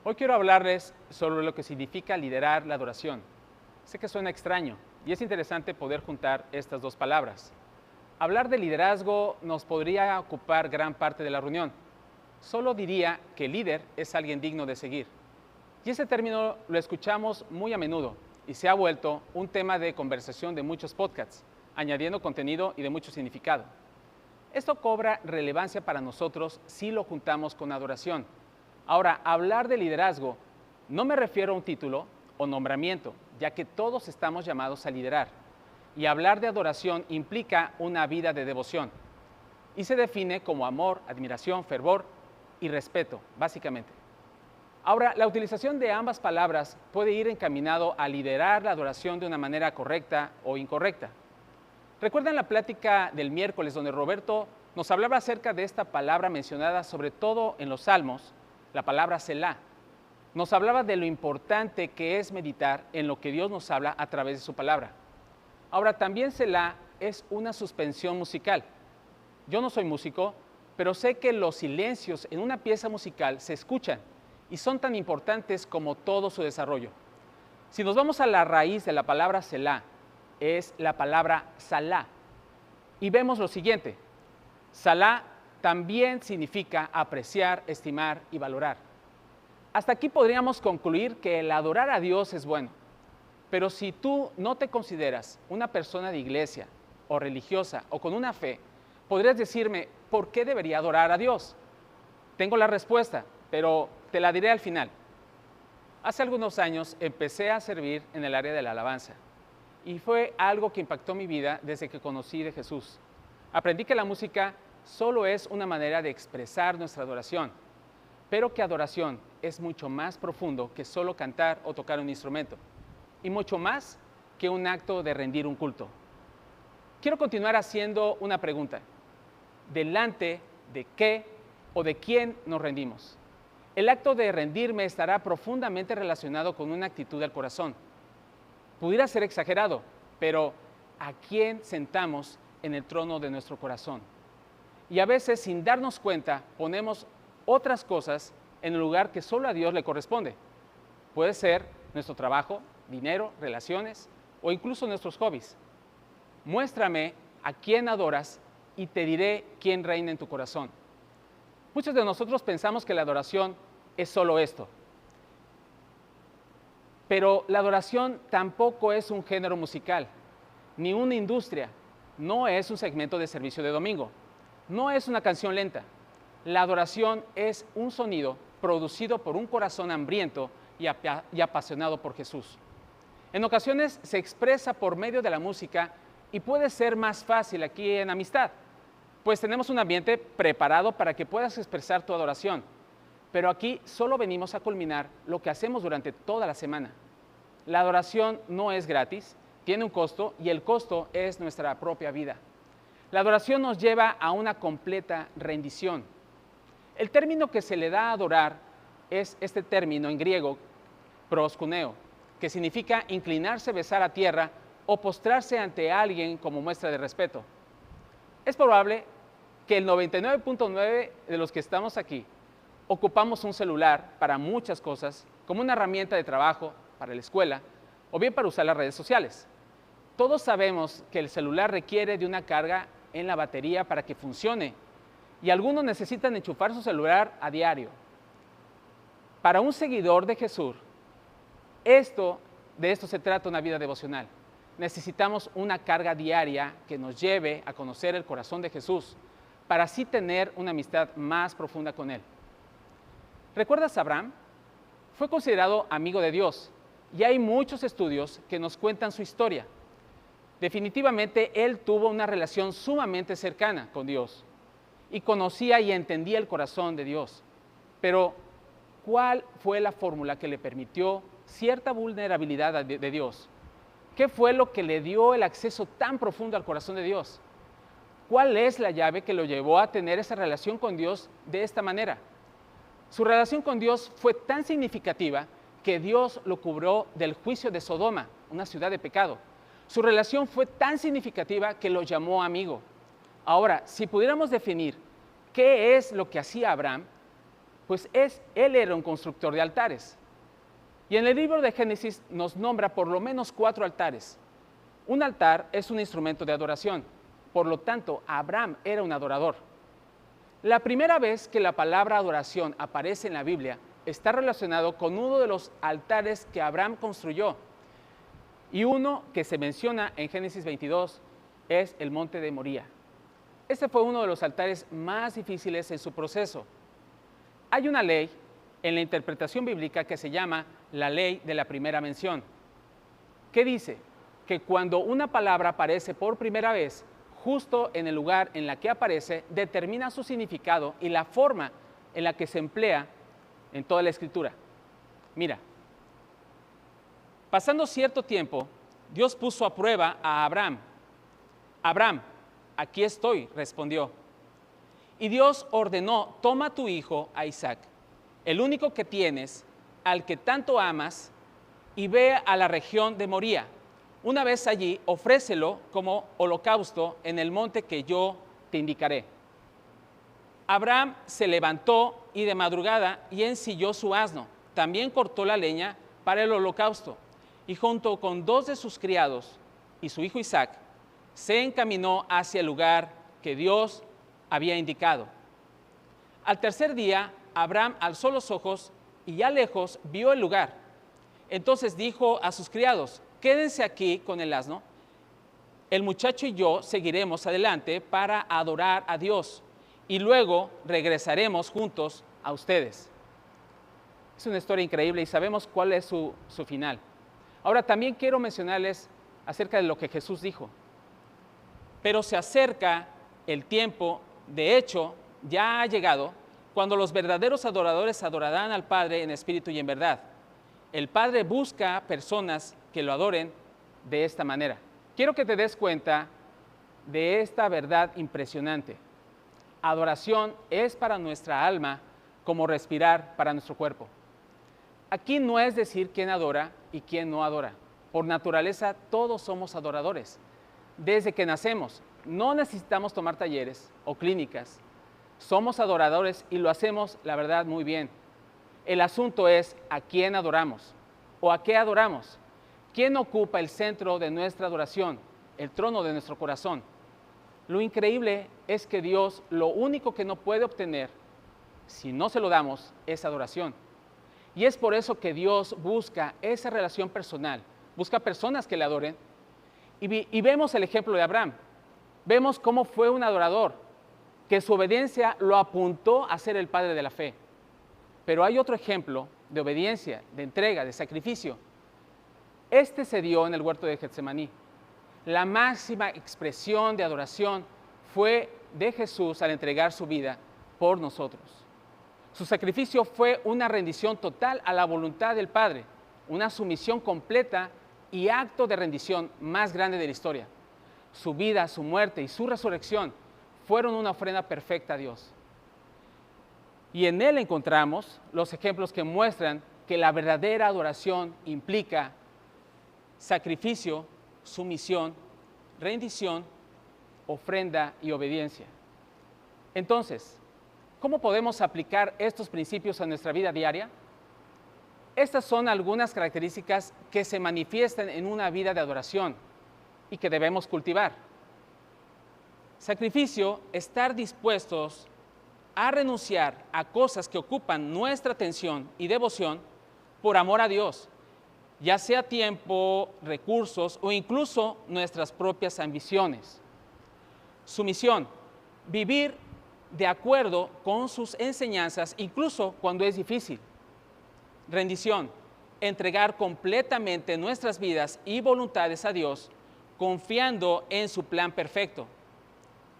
Hoy quiero hablarles sobre lo que significa liderar la adoración. Sé que suena extraño y es interesante poder juntar estas dos palabras. Hablar de liderazgo nos podría ocupar gran parte de la reunión. Solo diría que líder es alguien digno de seguir. Y ese término lo escuchamos muy a menudo y se ha vuelto un tema de conversación de muchos podcasts, añadiendo contenido y de mucho significado. Esto cobra relevancia para nosotros si lo juntamos con adoración. Ahora, hablar de liderazgo no me refiero a un título o nombramiento, ya que todos estamos llamados a liderar. Y hablar de adoración implica una vida de devoción. Y se define como amor, admiración, fervor y respeto, básicamente. Ahora, la utilización de ambas palabras puede ir encaminado a liderar la adoración de una manera correcta o incorrecta. ¿Recuerdan la plática del miércoles donde Roberto nos hablaba acerca de esta palabra mencionada sobre todo en los Salmos, la palabra Selah? Nos hablaba de lo importante que es meditar en lo que Dios nos habla a través de su palabra. Ahora, también Selah es una suspensión musical. Yo no soy músico, pero sé que los silencios en una pieza musical se escuchan y son tan importantes como todo su desarrollo. Si nos vamos a la raíz de la palabra Selah, es la palabra Salah. Y vemos lo siguiente: Salah también significa apreciar, estimar y valorar. Hasta aquí podríamos concluir que el adorar a Dios es bueno. Pero si tú no te consideras una persona de iglesia o religiosa o con una fe, podrías decirme, ¿por qué debería adorar a Dios? Tengo la respuesta, pero te la diré al final. Hace algunos años empecé a servir en el área de la alabanza y fue algo que impactó mi vida desde que conocí de Jesús. Aprendí que la música solo es una manera de expresar nuestra adoración, pero que adoración es mucho más profundo que solo cantar o tocar un instrumento, y mucho más que un acto de rendir un culto. Quiero continuar haciendo una pregunta: ¿delante de qué o de quién nos rendimos? El acto de rendirme estará profundamente relacionado con una actitud del corazón. Pudiera ser exagerado, pero ¿a quién sentamos en el trono de nuestro corazón? Y a veces, sin darnos cuenta, ponemos otras cosas en el lugar que solo a Dios le corresponde. Puede ser nuestro trabajo, dinero, relaciones o incluso nuestros hobbies. Muéstrame a quién adoras y te diré quién reina en tu corazón. Muchos de nosotros pensamos que la adoración es solo esto. Pero la adoración tampoco es un género musical, ni una industria, no es un segmento de servicio de domingo, no es una canción lenta. La adoración es un sonido producido por un corazón hambriento y apasionado por Jesús. En ocasiones se expresa por medio de la música y puede ser más fácil aquí en Amistad, pues tenemos un ambiente preparado para que puedas expresar tu adoración. Pero aquí solo venimos a culminar lo que hacemos durante toda la semana. La adoración no es gratis, tiene un costo y el costo es nuestra propia vida. La adoración nos lleva a una completa rendición. El término que se le da a adorar es este término en griego, proskuneo, que significa inclinarse, besar a tierra o postrarse ante alguien como muestra de respeto. Es probable que el 99.9% de los que estamos aquí ocupamos un celular para muchas cosas, como una herramienta de trabajo, para la escuela, o bien para usar las redes sociales. Todos sabemos que el celular requiere de una carga en la batería para que funcione, y algunos necesitan enchufar su celular a diario. Para un seguidor de Jesús, de esto se trata una vida devocional. Necesitamos una carga diaria que nos lleve a conocer el corazón de Jesús, para así tener una amistad más profunda con Él. ¿Recuerdas a Abraham? Fue considerado amigo de Dios y hay muchos estudios que nos cuentan su historia. Definitivamente él tuvo una relación sumamente cercana con Dios y conocía y entendía el corazón de Dios. Pero, ¿cuál fue la fórmula que le permitió cierta vulnerabilidad de Dios? ¿Qué fue lo que le dio el acceso tan profundo al corazón de Dios? ¿Cuál es la llave que lo llevó a tener esa relación con Dios de esta manera? Su relación con Dios fue tan significativa que Dios lo cubrió del juicio de Sodoma, una ciudad de pecado. Su relación fue tan significativa que lo llamó amigo. Ahora, si pudiéramos definir qué es lo que hacía Abraham, pues él era un constructor de altares. Y en el libro de Génesis nos nombra por lo menos 4 altares. Un altar es un instrumento de adoración, por lo tanto, Abraham era un adorador. La primera vez que la palabra adoración aparece en la Biblia está relacionado con uno de los altares que Abraham construyó. Y uno que se menciona en Génesis 22 es el monte de Moría. Este fue uno de los altares más difíciles en su proceso. Hay una ley en la interpretación bíblica que se llama la ley de la primera mención, que dice que cuando una palabra aparece por primera vez, justo en el lugar en la que aparece, determina su significado y la forma en la que se emplea en toda la Escritura. Mira, pasando cierto tiempo, Dios puso a prueba a Abraham. Abraham, aquí estoy, respondió. Y Dios ordenó, toma a tu hijo, a Isaac, el único que tienes, al que tanto amas, y ve a la región de Moría. Una vez allí, ofrécelo como holocausto en el monte que yo te indicaré. Abraham se levantó y de madrugada y ensilló su asno. También cortó la leña para el holocausto y junto con 2 de sus criados y su hijo Isaac, se encaminó hacia el lugar que Dios había indicado. Al tercer día, Abraham alzó los ojos y ya lejos vio el lugar. Entonces dijo a sus criados, quédense aquí con el asno. El muchacho y yo seguiremos adelante para adorar a Dios y luego regresaremos juntos a ustedes. Es una historia increíble y sabemos cuál es su final. Ahora también quiero mencionarles acerca de lo que Jesús dijo. Pero se acerca el tiempo, de hecho, ya ha llegado, cuando los verdaderos adoradores adorarán al Padre en espíritu y en verdad. El Padre busca personas que lo adoren de esta manera. Quiero que te des cuenta de esta verdad impresionante. Adoración es para nuestra alma como respirar para nuestro cuerpo. Aquí no es decir quién adora y quién no adora. Por naturaleza todos somos adoradores. Desde que nacemos, no necesitamos tomar talleres o clínicas. Somos adoradores y lo hacemos, la verdad, muy bien. El asunto es a quién adoramos o a qué adoramos. ¿Quién ocupa el centro de nuestra adoración, el trono de nuestro corazón? Lo increíble es que Dios lo único que no puede obtener, si no se lo damos, es adoración. Y es por eso que Dios busca esa relación personal, busca personas que le adoren. Y vemos el ejemplo de Abraham. Vemos cómo fue un adorador, que su obediencia lo apuntó a ser el padre de la fe. Pero hay otro ejemplo de obediencia, de entrega, de sacrificio. Este se dio en el huerto de Getsemaní. La máxima expresión de adoración fue de Jesús al entregar su vida por nosotros. Su sacrificio fue una rendición total a la voluntad del Padre, una sumisión completa y acto de rendición más grande de la historia. Su vida, su muerte y su resurrección fueron una ofrenda perfecta a Dios. Y en él encontramos los ejemplos que muestran que la verdadera adoración implica sacrificio, sumisión, rendición, ofrenda y obediencia. Entonces, ¿cómo podemos aplicar estos principios a nuestra vida diaria? Estas son algunas características que se manifiestan en una vida de adoración y que debemos cultivar. Sacrificio, estar dispuestos a renunciar a cosas que ocupan nuestra atención y devoción por amor a Dios, ya sea tiempo, recursos o incluso nuestras propias ambiciones. Sumisión, vivir de acuerdo con sus enseñanzas, incluso cuando es difícil. Rendición, entregar completamente nuestras vidas y voluntades a Dios, confiando en su plan perfecto.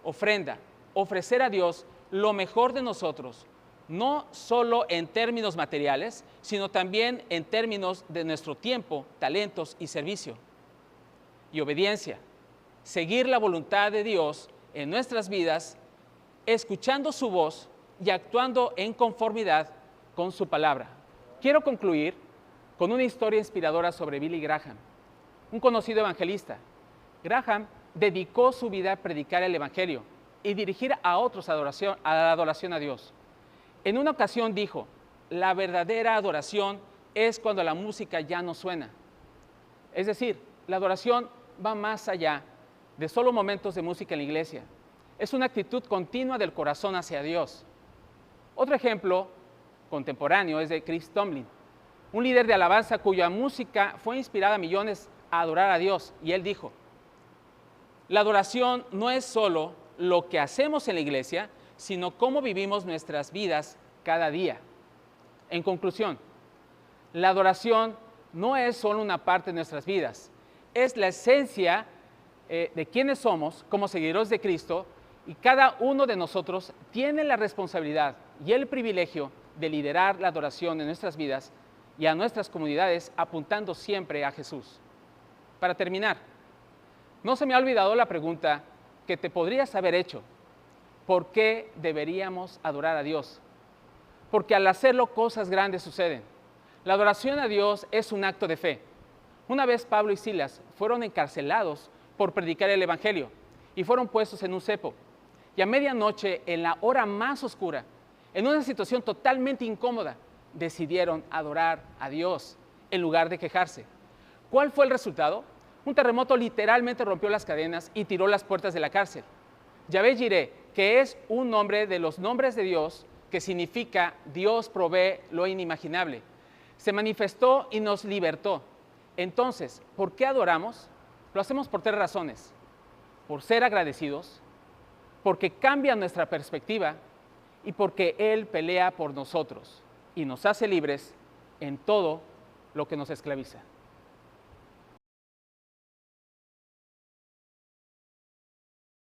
Ofrenda, ofrecer a Dios lo mejor de nosotros, no solo en términos materiales, sino también en términos de nuestro tiempo, talentos y servicio. Y obediencia, seguir la voluntad de Dios en nuestras vidas, escuchando su voz y actuando en conformidad con su palabra. Quiero concluir con una historia inspiradora sobre Billy Graham, un conocido evangelista. Graham dedicó su vida a predicar el evangelio y dirigir a otros a la adoración a Dios. En una ocasión dijo, la verdadera adoración es cuando la música ya no suena. Es decir, la adoración va más allá de solo momentos de música en la iglesia. Es una actitud continua del corazón hacia Dios. Otro ejemplo contemporáneo es de Chris Tomlin, un líder de alabanza cuya música fue inspirada a millones a adorar a Dios. Y él dijo, la adoración no es solo lo que hacemos en la iglesia, sino cómo vivimos nuestras vidas cada día. En conclusión, la adoración no es solo una parte de nuestras vidas, es la esencia de quiénes somos como seguidores de Cristo, y cada uno de nosotros tiene la responsabilidad y el privilegio de liderar la adoración en nuestras vidas y a nuestras comunidades apuntando siempre a Jesús. Para terminar, no se me ha olvidado la pregunta que te podrías haber hecho. ¿Por qué deberíamos adorar a Dios? Porque al hacerlo cosas grandes suceden. La adoración a Dios es un acto de fe. Una vez Pablo y Silas fueron encarcelados por predicar el Evangelio y fueron puestos en un cepo. Y a medianoche, en la hora más oscura, en una situación totalmente incómoda, decidieron adorar a Dios en lugar de quejarse. ¿Cuál fue el resultado? Un terremoto literalmente rompió las cadenas y tiró las puertas de la cárcel. Yahvé Jireh, que es un nombre de los nombres de Dios, que significa Dios provee lo inimaginable, se manifestó y nos libertó. Entonces, ¿por qué adoramos? Lo hacemos por 3 razones. Por ser agradecidos, porque cambia nuestra perspectiva y porque Él pelea por nosotros y nos hace libres en todo lo que nos esclaviza.